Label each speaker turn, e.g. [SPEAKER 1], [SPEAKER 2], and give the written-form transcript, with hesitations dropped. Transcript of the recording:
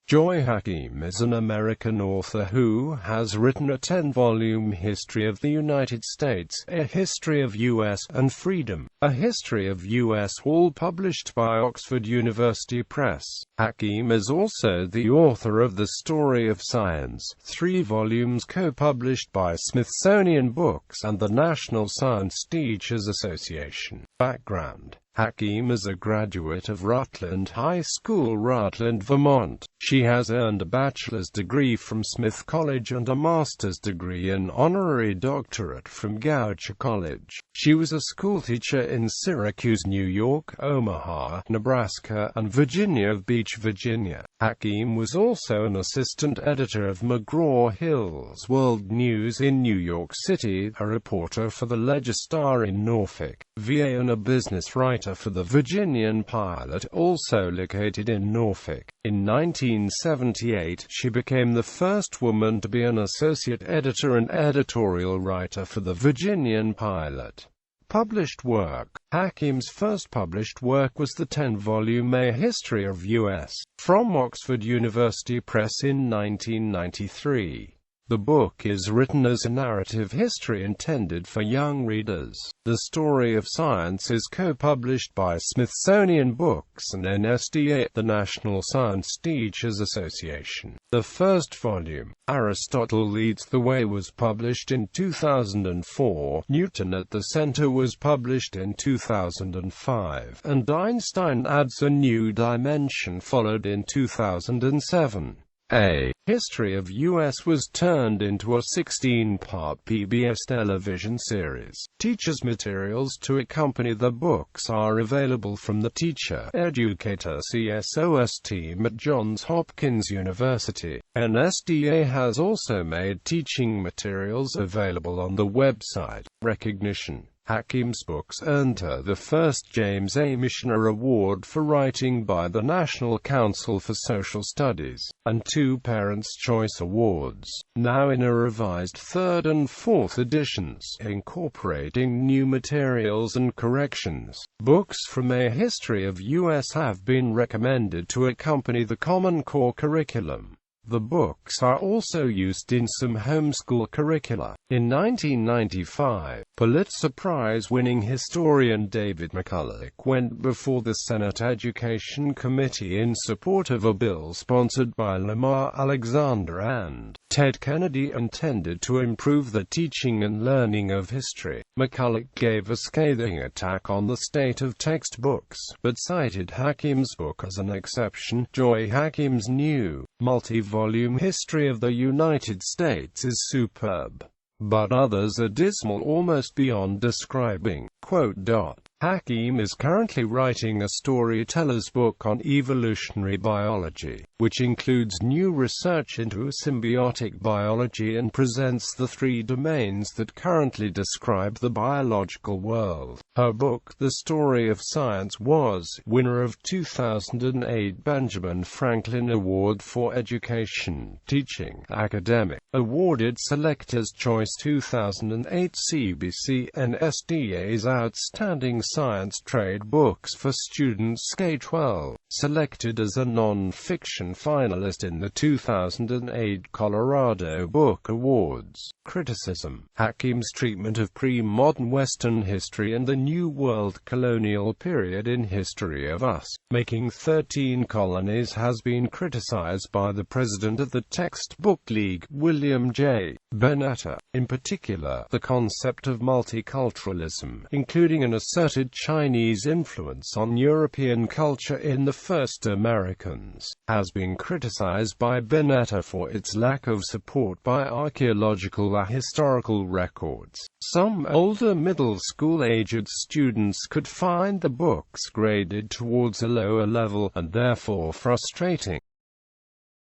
[SPEAKER 1] Hakim is an American author who has written a 10-volume history of the United States, a history of U.S. and freedom, a history of U.S., all published by Oxford University Press. Hakim is also the author of The Story of Science, 3 volumes co-published by Smithsonian Books and the National Science Teachers Association. Background: Hakim is a graduate of Rutland High School, Rutland, Vermont. She has earned a bachelor's degree from Smith College and a master's degree and honorary doctorate from Goucher College. She was a schoolteacher in Syracuse, New York, Omaha, Nebraska, and Virginia Beach, Virginia. Hakim was also an assistant editor of McGraw-Hill's World News in New York City, a reporter for the Ledger-Star in Norfolk, VA, and a business writer for the Virginian Pilot, also located in Norfolk. In 1978, she became the first woman to be an associate editor and editorial writer for the Virginian Pilot. Published work: Hakim's first published work was the 10-volume A History of U.S., from Oxford University Press in 1993. The book is written as a narrative history intended for young readers. The Story of Science is co-published by Smithsonian Books and NSDA, the National Science Teachers Association. The first volume, Aristotle Leads the Way, was published in 2004, Newton at the Center was published in 2005, and Einstein Adds a New Dimension followed in 2007. A History of U.S. was turned into a 16-part PBS television series. Teachers' materials to accompany the books are available from the Teacher Educator CSOS team at Johns Hopkins University. NSDA has also made teaching materials available on the website. Recognition: Hakim's books earned her the first James A. Michener Award for Writing by the National Council for Social Studies, and 2 Parents' Choice Awards, now in a revised 3rd and 4th editions, incorporating new materials and corrections. Books from A History of U.S. have been recommended to accompany the Common Core curriculum. The books are also used in some homeschool curricula. In 1995, Pulitzer Prize-winning historian David McCulloch went before the Senate Education Committee in support of a bill sponsored by Lamar Alexander and Ted Kennedy intended to improve the teaching and learning of history. McCulloch gave a scathing attack on the state of textbooks, but cited Hakim's book as an exception. Hakim's new, multi-volume history of the United States is superb, but others are dismal almost beyond describing. Hakim is currently writing a storyteller's book on evolutionary biology, which includes new research into symbiotic biology and presents the 3 domains that currently describe the biological world. Her book, The Story of Science, was winner of 2008 Benjamin Franklin Award for Education, Teaching, Academic, awarded Selector's Choice 2008 CBC and SDA's Outstanding Science Trade Books for Students K-12, selected as a non-fiction finalist in the 2008 Colorado Book Awards. Criticism: Hakim's treatment of pre-modern Western history and the New World colonial period in History of Us, Making 13 Colonies has been criticized by the president of the Textbook League, William J. Benetta. In particular, the concept of multiculturalism, including an asserted Chinese influence on European culture in the first Americans, has been criticized by Benetta for its lack of support by archaeological and historical records. Some older middle school-aged students could find the books graded towards a lower level, and therefore frustrating.